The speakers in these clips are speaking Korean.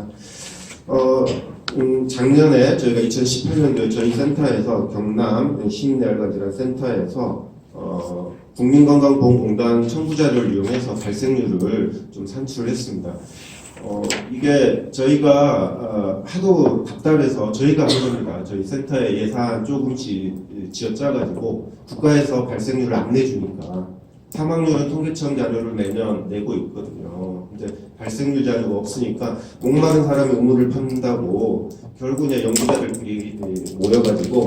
하겠습니다. 작년에 저희가 2018년도에 저희 센터에서 경남 시민내활관질환 센터에서 국민건강보험공단 청구자료를 이용해서 발생률을 좀 산출했습니다. 이게 저희가 하도 답답해서 저희가 한 겁니다. 저희 센터에 예산 조금씩 쥐어짜가지고 국가에서 발생률을 안 내주니까 사망률은 통계청 자료를 매년 내고 있거든요. 근데 발생률 자료가 없으니까 목마른 사람이 우물을 판다고 결국에 연구자들끼리 모여가지고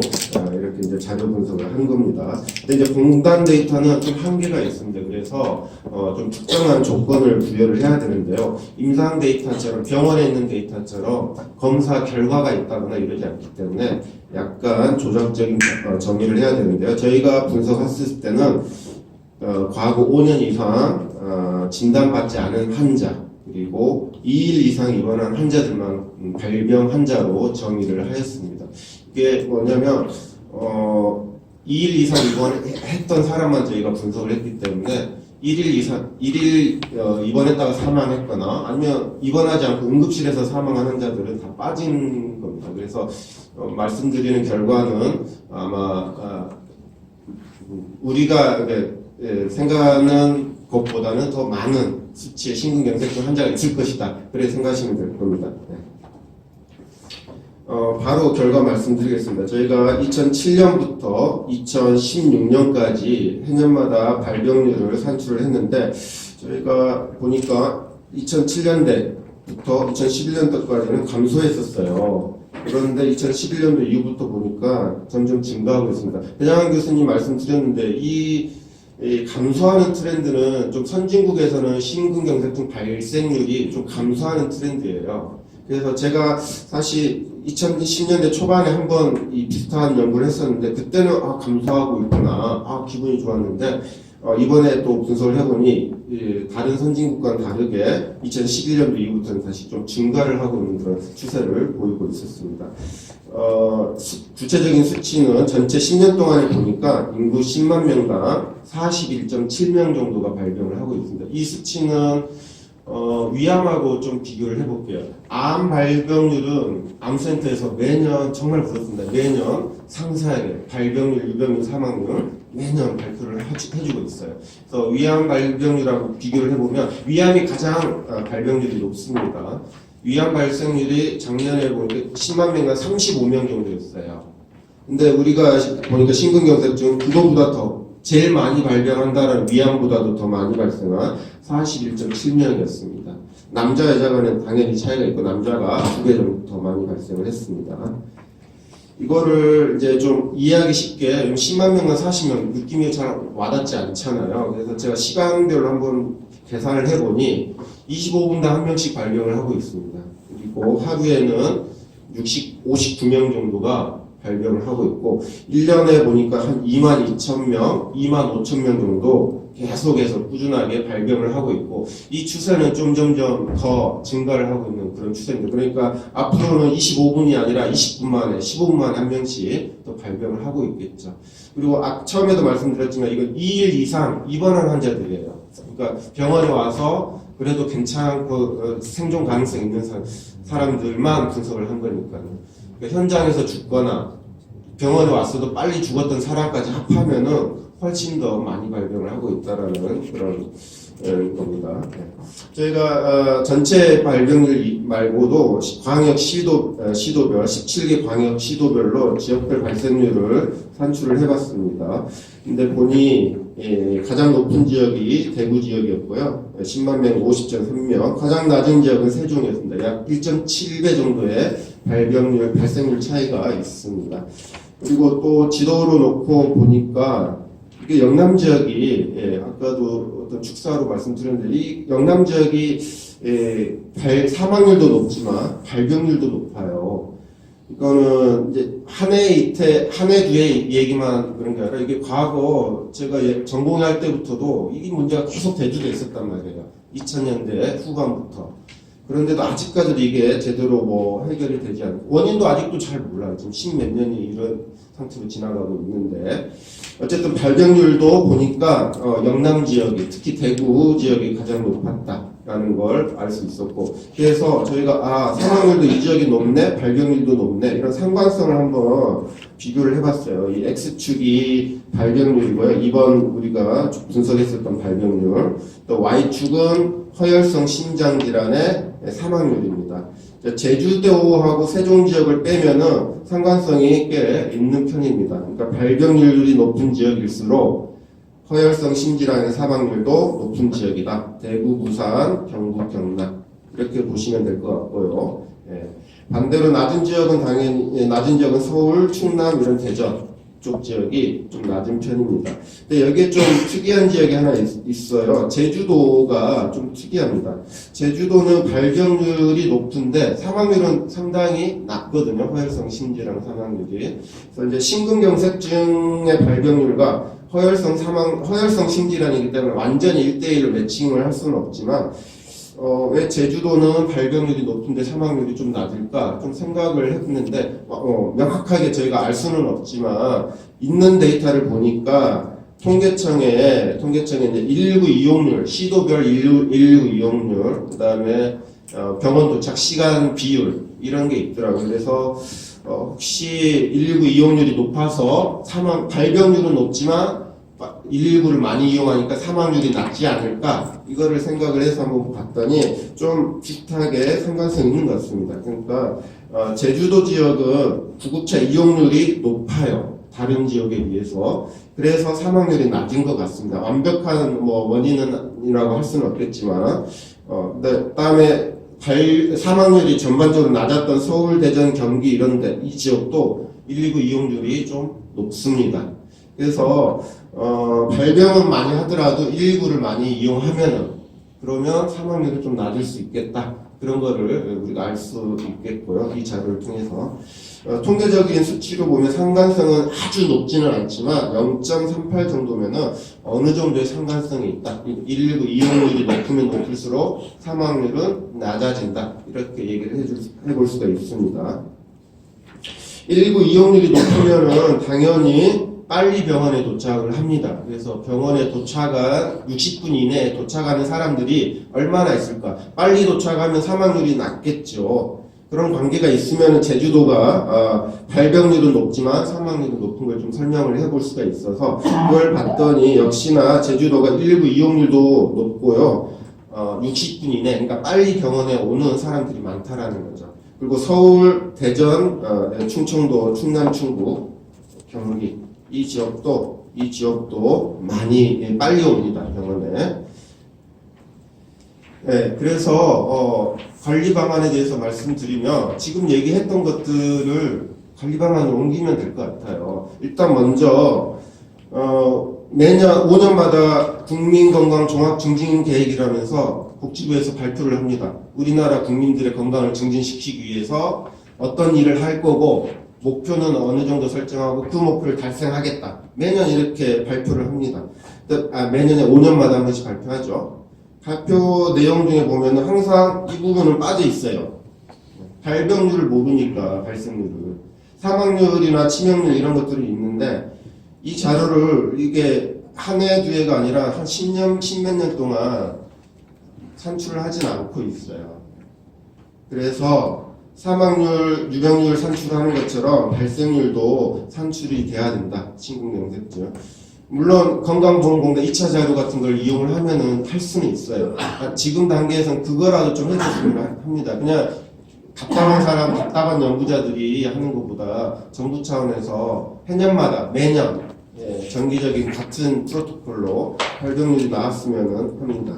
이렇게 이제 자료 분석을 한 겁니다. 근데 이제 공단 데이터는 좀 한계가 있습니다. 그래서 좀 특정한 조건을 부여를 해야 되는데요. 임상 데이터처럼 병원에 있는 데이터처럼 검사 결과가 있다거나 이러지 않기 때문에 약간 조작적인 정의를 해야 되는데요. 저희가 분석했을 때는 과거 5년 이상 진단받지 않은 환자 그리고 2일 이상 입원한 환자들만 발병 환자로 정의를 하였습니다. 이게 뭐냐면 2일 이상 입원했던 사람만 저희가 분석을 했기 때문에 1일 입원했다가 사망했거나 아니면 입원하지 않고 응급실에서 사망한 환자들은 다 빠진 겁니다. 그래서 말씀드리는 결과는 아마 우리가 생각하는 것보다는 더 많은 수치의 심근경색증 환자가 있을 것이다. 그렇게 생각하시면 될 겁니다. 네. 바로 결과 말씀드리겠습니다. 저희가 2007년부터 2016년까지 해년마다 발병률을 산출을 했는데 저희가 보니까 2007년대부터 2011년도까지는 감소했었어요. 그런데 2011년도 이후부터 보니까 점점 증가하고 있습니다. 배장환 교수님 말씀드렸는데 이 감소하는 트렌드는 좀 선진국에서는 심근경색증 발생률이 좀 감소하는 트렌드예요. 그래서 제가 사실 2010년대 초반에 한번 이 비슷한 연구를 했었는데 그때는 감소하고 있구나, 기분이 좋았는데 이번에 또 분석을 해보니 다른 선진국과는 다르게 2011년도 이후부터는 다시 좀 증가를 하고 있는 그런 추세를 보이고 있었습니다. 구체적인 수치는 전체 10년 동안에 보니까 인구 10만 명당 41.7명 정도가 발병을 하고 있습니다. 이 수치는 위암하고 좀 비교를 해볼게요. 암 발병률은 암센터에서 매년 정말 그렇습니다. 매년 상세하게 발병률, 유병률, 사망률 매년 발표를 해주고 있어요. 그래서 위암 발병률하고 비교를 해보면 위암이 가장 발병률이 높습니다. 위암 발생률이 작년에 보니까 10만 명당 35명 정도였어요. 근데 우리가 보니까 심근경색증 그거보다 더 제일 많이 발병한다는 위암보다도 더 많이 발생한 41.7명이었습니다. 남자 여자 간에 당연히 차이가 있고 남자가 2배 정도 더 많이 발생을 했습니다. 이거를 이제 좀 이해하기 쉽게 10만 명과 40명 느낌이 잘 와닿지 않잖아요. 그래서 제가 시간별로 한번 계산을 해보니 25분당 한 명씩 발병을 하고 있습니다. 그리고 하루에는 59명 정도가 발병을 하고 있고 1년에 보니까 한 22,000명, 25,000명 정도 계속해서 꾸준하게 발병을 하고 있고 이 추세는 점점점 더 증가를 하고 있는 그런 추세입니다. 그러니까 앞으로는 25분이 아니라 20분 만에 15분 만에 한 명씩 또 발병을 하고 있겠죠. 그리고 처음에도 말씀드렸지만 이건 2일 이상 입원한 환자들이에요. 그러니까 병원에 와서 그래도 괜찮고 생존 가능성 있는 사람들만 분석을 한 거니까요. 그러니까 현장에서 죽거나 병원에 왔어도 빨리 죽었던 사람까지 합하면은 훨씬 더 많이 발병을 하고 있다라는 그런 겁니다. 네. 저희가 전체 발병률 말고도 광역 시도별 17개 광역 시도별로 지역별 발생률을 산출을 해봤습니다. 근데 보니 가장 높은 지역이 대구 지역이었고요. 10만 명 50.3명. 가장 낮은 지역은 세종이었습니다. 약 1.7배 정도의 발생률 차이가 있습니다. 그리고 또 지도로 놓고 보니까 이게 영남 지역이 아까도 어떤 축사로 말씀드렸는데 이 영남 지역이 사망률도 높지만 발병률도 높아요. 이거는 이제 한 해 두 해 얘기만 그런 게 아니라 이게 과거 제가 전공할 때부터도 이 문제가 계속 대두돼 있었단 말이에요. 2000년대 후반부터. 그런데도 아직까지도 이게 제대로 해결이 되지 않고 원인도 아직도 잘 몰라요. 지금 10몇 년이 이런 상태로 지나가고 있는데 어쨌든 발병률도 보니까 영남 지역이 특히 대구 지역이 가장 높았다. 라는 걸 알 수 있었고, 그래서 저희가 사망률도 이 지역이 높네, 발병률도 높네, 이런 상관성을 한번 비교를 해봤어요. 이 X축이 발병률이고요. 이번 우리가 분석했었던 발병률, 또 Y축은 허혈성 심장질환의 사망률입니다. 제주도하고 세종 지역을 빼면은 상관성이 꽤 있는 편입니다. 그러니까 발병률이 높은 지역일수록 허혈성 심질환의 사망률도 높은 지역이다. 대구, 부산, 경북, 경남 이렇게 보시면 될 것 같고요. 예. 반대로 낮은 지역은 당연히 낮은 지역은 서울, 충남 이런 대전 쪽 지역이 좀 낮은 편입니다. 근데 여기에 좀 특이한 지역이 하나 있어요. 제주도가 좀 특이합니다. 제주도는 발병률이 높은데 사망률은 상당히 낮거든요. 허혈성 심질환 사망률이. 그래서 이제 심근경색증의 발병률과 허혈성 심질환이기 때문에 완전히 1대1로 매칭을 할 수는 없지만, 왜 제주도는 발병률이 높은데 사망률이 좀 낮을까? 좀 생각을 했는데, 명확하게 저희가 알 수는 없지만, 있는 데이터를 보니까, 통계청에 이제 119 이용률, 시도별 119 이용률, 그 다음에, 병원 도착 시간 비율, 이런 게 있더라고요. 그래서, 혹시 119 이용률이 높아서 발병률은 높지만 119를 많이 이용하니까 사망률이 낮지 않을까? 이거를 생각을 해서 한번 봤더니 좀 비슷하게 상관성이 있는 것 같습니다. 그러니까 제주도 지역은 구급차 이용률이 높아요. 다른 지역에 비해서. 그래서 사망률이 낮은 것 같습니다. 완벽한 원인이라고 할 수는 없겠지만, 그다음에 사망률이 전반적으로 낮았던 서울, 대전, 경기 이런데 이 지역도 119 이용률이 좀 높습니다. 그래서 발병은 많이 하더라도 119를 많이 그러면 사망률이 좀 낮을 수 있겠다. 그런 거를 우리가 알 수 있겠고요. 이 자료를 통해서. 통계적인 수치로 보면 상관성은 아주 높지는 않지만 0.38 정도면은 어느 정도의 상관성이 있다. 119 이용률이 높으면 높을수록 사망률은 낮아진다. 이렇게 얘기를 해볼 수가 있습니다. 119 이용률이 높으면은 당연히 빨리 병원에 도착을 합니다. 그래서 병원에 도착한 60분 이내에 도착하는 사람들이 얼마나 있을까? 빨리 도착하면 사망률이 낮겠죠. 그런 관계가 있으면 제주도가 발병률은 높지만 사망률은 높은 걸 좀 설명을 해볼 수가 있어서 그걸 봤더니 역시나 제주도가 119 이용률도 높고요. 60분 이내, 그러니까 빨리 병원에 오는 사람들이 많다라는 거죠. 그리고 서울, 대전, 충청도, 충남, 충북, 경기 이 지역도 많이 빨리 옵니다, 병원에. 네, 그래서 관리 방안에 대해서 말씀드리면 지금 얘기했던 것들을 관리 방안으로 옮기면 될 것 같아요. 일단 먼저 매년 5년마다 국민건강 종합증진계획이라면서 복지부에서 발표를 합니다. 우리나라 국민들의 건강을 증진시키기 위해서 어떤 일을 할 거고 목표는 어느 정도 설정하고 그 목표를 달성하겠다. 매년 이렇게 발표를 합니다. 매년에 5년마다 한 번씩 발표하죠. 발표 내용 중에 보면 항상 이 부분은 빠져 있어요. 발병률을 모르니까 발생률을. 사망률이나 치명률 이런 것들이 있는데 이 자료를 이게 한 해, 두 해가 아니라 한 10년, 10몇 년 동안 산출을 하진 않고 있어요. 그래서 사망률, 유병률 산출하는 것처럼 발생률도 산출이 돼야 된다. 심근경색증. 물론 건강보험공단 2차 자료 같은 걸 이용을 하면은 할 수는 있어요. 지금 단계에서는 그거라도 좀 해줬으면 합니다. 그냥 답답한 연구자들이 하는 것보다 정부 차원에서 해년마다 매년 정기적인 같은 프로토콜로 발병률이 나왔으면 합니다.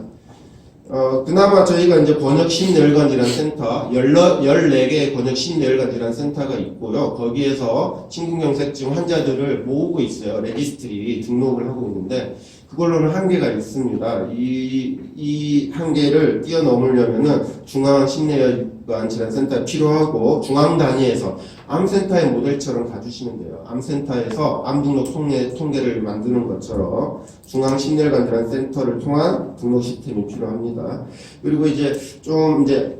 그나마 저희가 이제 권역 심내혈관 질환 센터 14개의 권역 심내혈관 질환 센터가 있고요. 거기에서 심근경색증 환자들을 모으고 있어요. 레지스트리 등록을 하고 있는데 그걸로는 한계가 있습니다. 이 한계를 뛰어넘으려면은 중앙 심내혈관 질환 센터 필요하고 중앙 단위에서 암센터의 모델처럼 가주시면 돼요. 암센터에서 암 등록 통계를 만드는 것처럼 중앙 심내혈관 질환 센터를 통한 등록 시스템이 필요합니다. 그리고 이제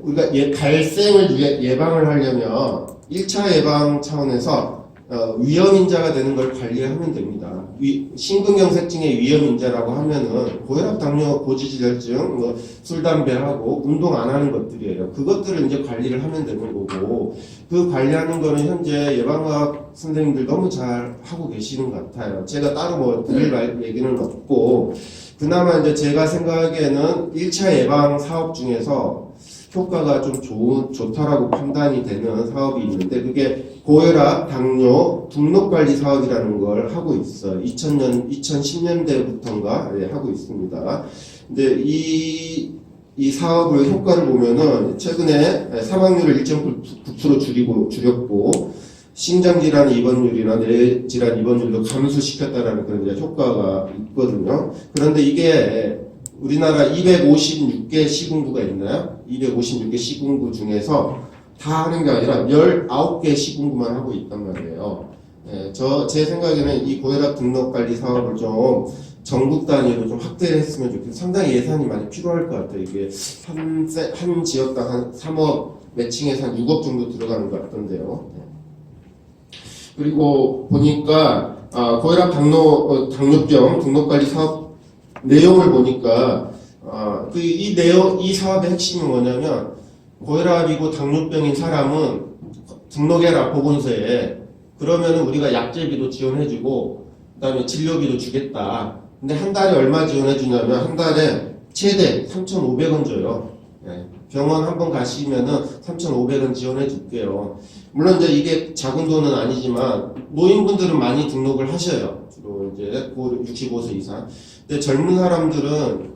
우리가 발생을 예방을 하려면 1차 예방 차원에서 위험인자가 되는 걸 관리하면 됩니다. 심근경색증의 위험인자라고 하면은 고혈압, 당뇨, 고지혈증, 술, 담배하고 운동 안 하는 것들이에요. 그것들을 이제 관리를 하면 되는 거고, 그 관리하는 거는 현재 예방과학 선생님들 너무 잘 하고 계시는 것 같아요. 제가 따로 뭐 드릴 얘기는 없고, 그나마 이제 제가 생각하기에는 1차 예방 사업 중에서 효과가 좀 좋다라고 판단이 되는 사업이 있는데, 그게 고혈압, 당뇨, 등록관리 사업이라는 걸 하고 있어요. 2010년대부터인가 하고 있습니다. 근데 이 사업의 효과를 보면은 최근에 사망률을 1.9% 줄였고, 심장질환 입원율이나 뇌질환 입원율도 감소시켰다라는 그런 이제 효과가 있거든요. 그런데 이게 우리나라 256개 시군구가 있나요? 256개 시군구 중에서 다 하는 게 아니라 19개 시군구만 하고 있단 말이에요. 제 생각에는 이 고혈압 등록관리 사업을 좀 전국 단위로 좀 확대를 했으면 좋겠어요. 상당히 예산이 많이 필요할 것 같아요. 이게 한 지역당 한 3억, 매칭해서 한 6억 정도 들어가는 것 같던데요. 그리고 보니까 고혈압 당뇨병 등록관리 사업 내용을 보니까 이 사업의 핵심이 뭐냐면, 고혈압이고 당뇨병인 사람은 등록해라 보건소에. 그러면은 우리가 약제비도 지원해주고 그다음에 진료비도 주겠다. 근데 한 달에 얼마 지원해주냐면 한 달에 최대 3,500원 줘요. 병원 한번 가시면은 3,500원 지원해 줄게요. 물론 이제 이게 작은 돈은 아니지만 노인분들은 많이 등록을 하셔요. 주로 이제 65세 이상. 근데 젊은 사람들은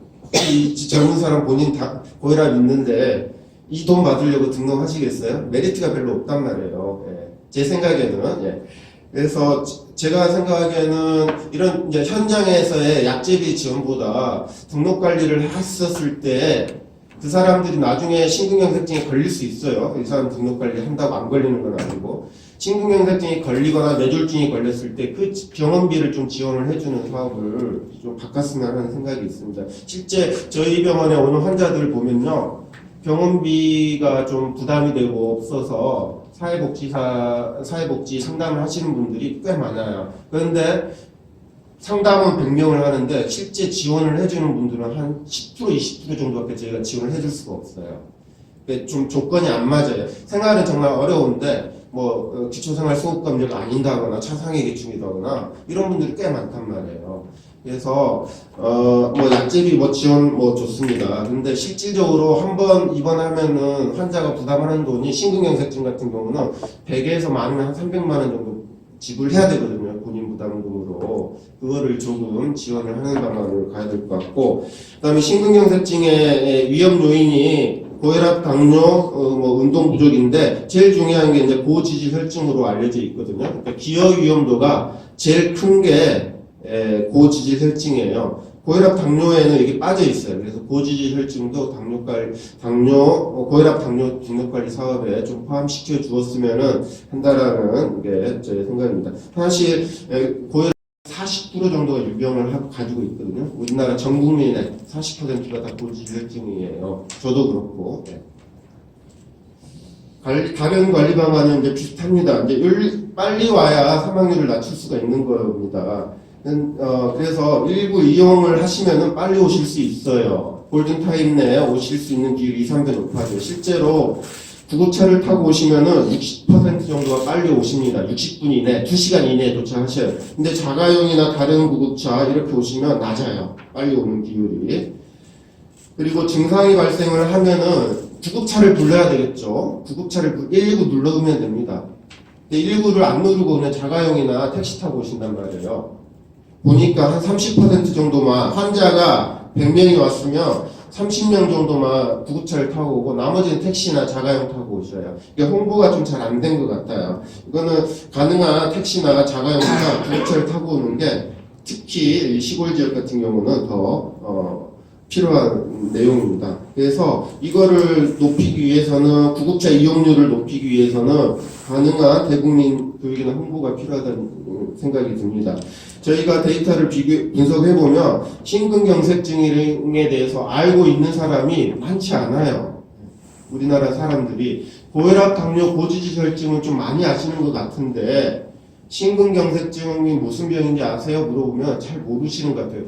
젊은 사람 본인 다 고혈압 있는데 이 돈 받으려고 등록하시겠어요? 메리트가 별로 없단 말이에요. 제 생각에는. 그래서 제가 생각하기에는 이런 이제 현장에서의 약제비 지원보다 등록 관리를 했었을 때 그 사람들이 나중에 심근경색증에 걸릴 수 있어요. 이 사람 등록 관리 한다고 안 걸리는 건 아니고, 심근경색증이 걸리거나 뇌졸중이 걸렸을 때 그 병원비를 좀 지원을 해주는 사업을 좀 바꿨으면 하는 생각이 있습니다. 실제 저희 병원에 오는 환자들 보면요, 병원비가 좀 부담이 되고 없어서 사회복지 상담을 하시는 분들이 꽤 많아요. 그런데 상담은 100명을 하는데 실제 지원을 해주는 분들은 한 10%, 20% 정도밖에 저희가 지원을 해줄 수가 없어요. 좀 조건이 안 맞아요. 생활은 정말 어려운데 기초생활수급감료가 아닌다거나 차상위계층이다거나 이런 분들이 꽤 많단 말이에요. 그래서 약제비 지원 좋습니다. 근데 실질적으로 한번 입원하면은 환자가 부담하는 돈이 심근경색증 같은 경우는 100에서 많으면 한 300만 원 정도 지불해야 되거든요. 본인 부담금으로. 그거를 조금 지원을 하는 방안으로 가야 될 것 같고, 그다음에 심근경색증의 위험 요인이 고혈압, 당뇨, 운동 부족인데 제일 중요한 게 이제 고지질혈증으로 알려져 있거든요. 그러니까 기여 위험도가 제일 큰 게 고지질혈증이에요. 고혈압, 당뇨에는 이게 빠져 있어요. 그래서 고지질혈증도 고혈압, 당뇨 등록관리 사업에 좀 포함시켜 주었으면 한다라는 게 제 생각입니다. 사실 고혈압 40% 정도가 유병을 가지고 있거든요. 우리나라 전 국민의 40%가 다 고지혈증이에요. 저도 그렇고. 다른 관리 방안은 이제 비슷합니다. 이제 빨리 와야 사망률을 낮출 수가 있는 겁니다. 그래서 일부 이용을 하시면은 빨리 오실 수 있어요. 골든타임 내에 오실 수 있는 비율이 2, 3배 높아져요. 실제로 구급차를 타고 오시면은 60% 정도가 빨리 오십니다. 60분 이내, 2시간 이내에 도착하셔요. 근데 자가용이나 다른 구급차 이렇게 오시면 낮아요. 빨리 오는 비율이. 그리고 증상이 발생을 하면은 구급차를 불러야 되겠죠. 구급차를 119 눌러두면 됩니다. 근데 119를 안 누르고 그냥 자가용이나 택시 타고 오신단 말이에요. 보니까 한 30% 정도만, 환자가 100명이 왔으면 30명 정도만 구급차를 타고 오고 나머지는 택시나 자가용 타고 오셔요. 이게 홍보가 좀 잘 안 된 것 같아요. 이거는 가능한 택시나 자가용이나 구급차를 타고 오는 게 특히 시골 지역 같은 경우는 더 필요한 내용입니다. 그래서 이거를 높이기 위해서는, 구급차 이용률을 높이기 위해서는 가능한 대국민 교육이나 홍보가 필요하다는 생각이 듭니다. 저희가 데이터를 분석해보면 심근경색증에 대해서 알고 있는 사람이 많지 않아요. 우리나라 사람들이 고혈압, 당뇨, 고지혈증은 좀 많이 아시는 것 같은데 심근경색증이 무슨 병인지 아세요? 물어보면 잘 모르시는 것 같아요.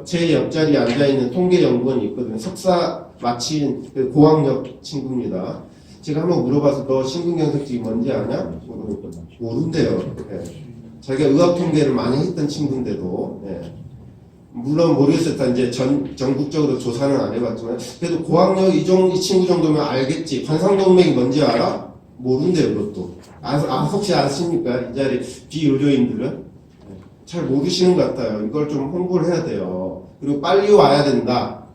제 옆자리에 앉아있는 통계연구원이 있거든요. 석사 마친 그 고학력 친구입니다. 제가 한번 물어봐서 너 심근경색증이 뭔지 아냐? 모른대요. 네. 자기가 의학 통계를 많이 했던 친구인데도, 네. 물론 모르겠어요. 이제 전국적으로 조사는 안 해봤지만, 그래도 고학력 이 친구 정도면 알겠지. 관상동맥이 뭔지 알아? 모른대요, 그것도. 혹시 아십니까? 이 자리 비의료인들은? 잘 모르시는 것 같아요. 이걸 좀 홍보를 해야 돼요. 그리고 빨리 와야 된다.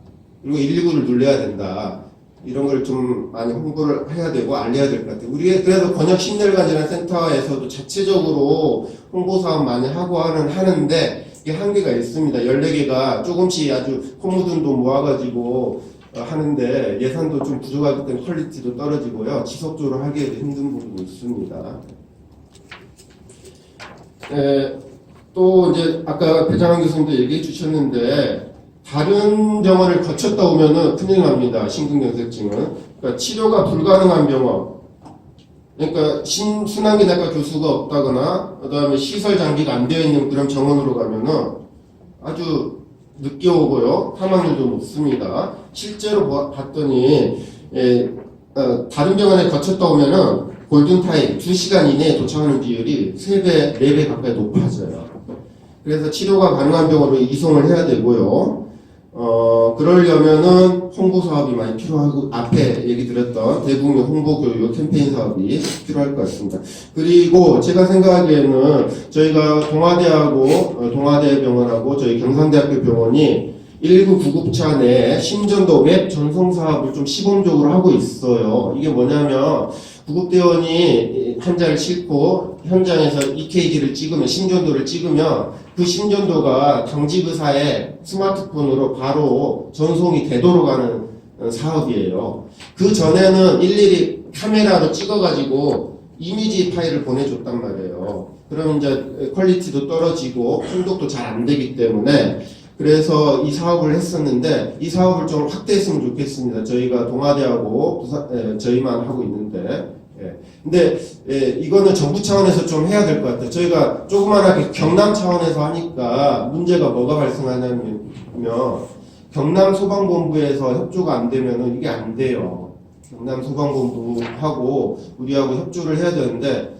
그리고 119를 눌러야 된다. 이런 걸 좀 많이 홍보를 해야 되고 알려야 될 것 같아요. 우리 그래서 권역 심혈관질환 센터에서도 자체적으로 홍보 사업 많이 하고 하는데 이게 한계가 있습니다. 14개가 조금씩 아주 코 묻은 돈 모아가지고 하는데 예산도 좀 부족하기 때문에 퀄리티도 떨어지고요. 지속적으로 하기에도 힘든 부분이 있습니다. 또 이제 아까 배장환 교수님도 얘기해 주셨는데 다른 병원을 거쳤다 오면은 큰일 납니다. 심근경색증은. 그러니까 치료가 불가능한 병원. 그러니까 순환기내과 교수가 없다거나 그다음에 시설 장비가 안 되어 있는 그런 병원으로 가면은 아주 늦게 오고요. 사망률도 높습니다. 실제로 봤더니 다른 병원에 거쳤다 오면은 골든타임 2시간 이내에 도착하는 비율이 3배, 4배 가까이 높아져요. 그래서 치료가 가능한 병원으로 이송을 해야 되고요. 그러려면은 홍보 사업이 많이 필요하고, 앞에 얘기 드렸던 대국민 홍보 교육 캠페인 사업이 필요할 것 같습니다. 그리고 제가 생각하기에는 저희가 동아대병원하고 저희 경상대학교 병원이 119 구급차 내 심전도 웹 전송 사업을 좀 시범적으로 하고 있어요. 이게 뭐냐면 구급대원이 환자를 싣고 현장에서 EKG를 찍으면, 심전도를 찍으면 그 심전도가 당직의사의 스마트폰으로 바로 전송이 되도록 하는 사업이에요. 그 전에는 일일이 카메라로 찍어가지고 이미지 파일을 보내줬단 말이에요. 그러면 이제 퀄리티도 떨어지고 판독도 잘 안 되기 때문에, 그래서 이 사업을 했었는데 이 사업을 좀 확대했으면 좋겠습니다. 저희가 동아대하고 저희만 하고 있는데, 근데 이거는 정부 차원에서 좀 해야 될 것 같아요. 저희가 조그만하게 경남 차원에서 하니까 문제가 뭐가 발생하냐면, 경남 소방본부에서 협조가 안 되면은 이게 안 돼요. 경남 소방본부하고 우리하고 협조를 해야 되는데,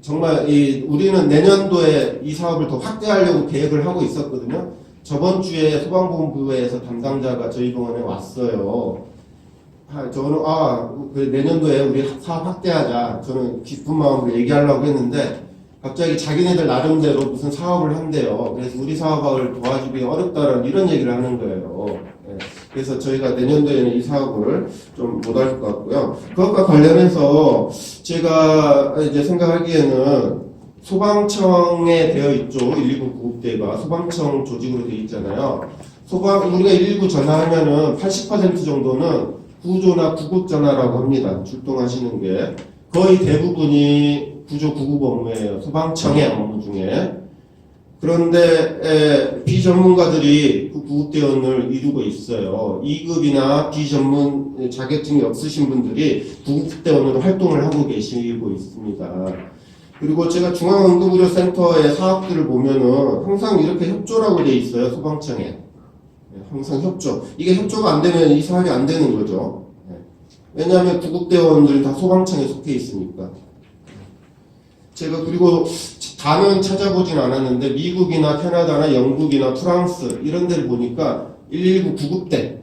정말 우리는 내년도에 이 사업을 더 확대하려고 계획을 하고 있었거든요. 저번 주에 소방본부에서 담당자가 저희 병원에 왔어요. 저는 내년도에 우리 사업 확대하자. 저는 기쁜 마음으로 얘기하려고 했는데 갑자기 자기네들 나름대로 무슨 사업을 한대요. 그래서 우리 사업을 도와주기 어렵다라는 이런 얘기를 하는 거예요. 그래서 저희가 내년도에는 이 사업을 좀 못할 것 같고요. 그것과 관련해서 제가 이제 생각하기에는 소방청에 되어 있죠. 119 구급대가 소방청 조직으로 되어 있잖아요. 우리가 119 전화하면은 80% 정도는 구조나 구급 전화라고 합니다. 출동하시는 게 거의 대부분이 구조 구급 업무예요. 소방청의 업무 중에. 그런데 비전문가들이 그 구급대원을 이루고 있어요. 2급이나 비전문 자격증이 없으신 분들이 구급대원으로 활동을 하고 계시고 있습니다. 그리고 제가 중앙응급의료센터의 사업들을 보면은 항상 이렇게 협조라고 돼 있어요. 소방청에. 항상 협조. 이게 협조가 안 되면 이 사업이 안 되는 거죠. 왜냐하면 구급대원들 다 소방청에 속해 있으니까. 제가 그리고 다는 찾아보진 않았는데 미국이나 캐나다나 영국이나 프랑스 이런 데를 보니까 119 구급대,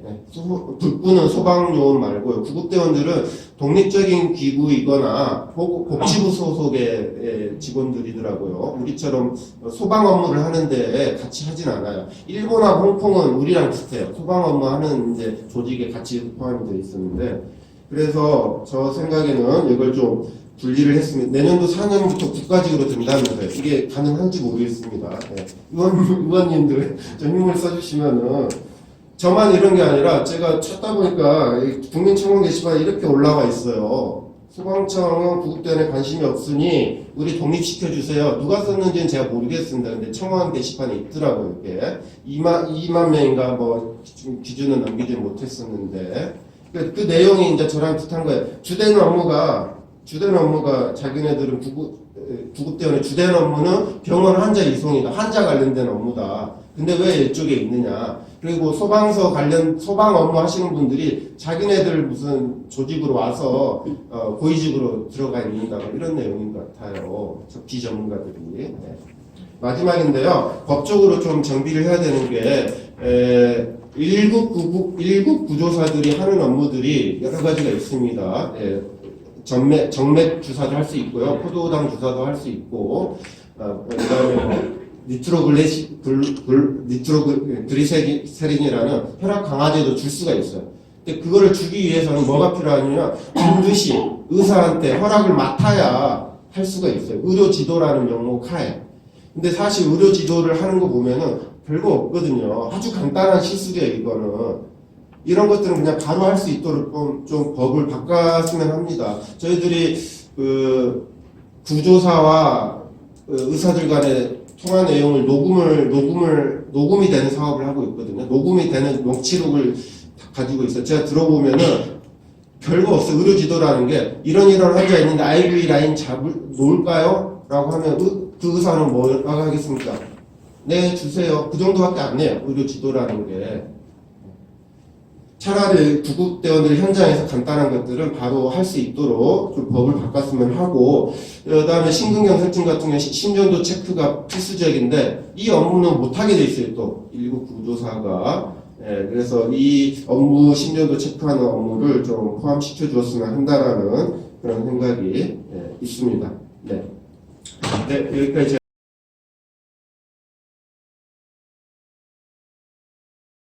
불 끄는 소방요원 말고요. 구급대원들은 독립적인 기구이거나 복지부 소속의 직원들이더라고요. 우리처럼 소방 업무를 하는데 같이 하진 않아요. 일본하고 홍콩은 우리랑 비슷해요. 소방 업무 하는 이제 조직에 같이 포함이 되어 있었는데, 그래서 저 생각에는 이걸 좀 분리를 했습니다. 내년도 4년부터 국가직으로 된다면서요. 이게 가능한지 모르겠습니다. 의원님들 좀 힘을 써주시면은, 저만 이런 게 아니라 제가 찾다 보니까 국민청원 게시판에 이렇게 올라와 있어요. 소방청은 구급대원에 관심이 없으니 우리 독립시켜주세요. 누가 썼는지는 제가 모르겠습니다. 근데 청원 게시판에 있더라고요. 이렇게 2만 명인가 뭐 기준은 넘기지 못했었는데, 그 내용이 이제 저랑 비슷한 거예요. 주된 업무가 자기네들은 구급대원의 주된 업무는 병원 환자 이송이다. 환자 관련된 업무다. 근데 왜 이쪽에 있느냐. 그리고 소방서 관련, 소방 업무 하시는 분들이 자기네들 무슨 조직으로 와서, 고위직으로 들어가 있는다. 이런 내용인 것 같아요. 비전문가들이. 네. 마지막인데요. 법적으로 좀 정비를 해야 되는 게, 1급 구조사들이 하는 업무들이 여러 가지가 있습니다. 예, 정맥 주사도 할 수 있고요. 포도당 주사도 할 수 있고, 그다음에 니트로그리세린이라는 혈압 강화제도 줄 수가 있어요. 근데 그거를 주기 위해서는 뭐가 필요하냐면 반드시 의사한테 허락을 맡아야 할 수가 있어요. 의료 지도라는 명목 하에. 근데 사실 의료 지도를 하는 거 보면은 별거 없거든요. 아주 간단한 시술이에요, 이거는. 이런 것들은 그냥 바로 할 수 있도록 좀 법을 바꿨으면 합니다. 저희들이 구조사와 의사들 간의 통화 내용을 녹음이 되는 사업을 하고 있거든요. 녹음이 되는 녹취록을 가지고 있어요. 제가 들어보면은 별거 없어요. 의료 지도라는 게 이런 환자 있는데 IV 라인 놓을까요? 라고 하면 그 의사는 뭐라고 하겠습니까? 네, 주세요. 그 정도밖에 안 해요. 의료 지도라는 게. 차라리 구급대원들 현장에서 간단한 것들은 바로 할 수 있도록 좀 법을 바꿨으면 하고, 그 다음에 심근경색증 같은 경우에 심전도 체크가 필수적인데, 이 업무는 못하게 돼 있어요, 또. 1급 구조사가. 예, 그래서 이 업무, 심전도 체크하는 업무를 좀 포함시켜 주었으면 한다라는 그런 생각이 있습니다. 네. 네, 여기까지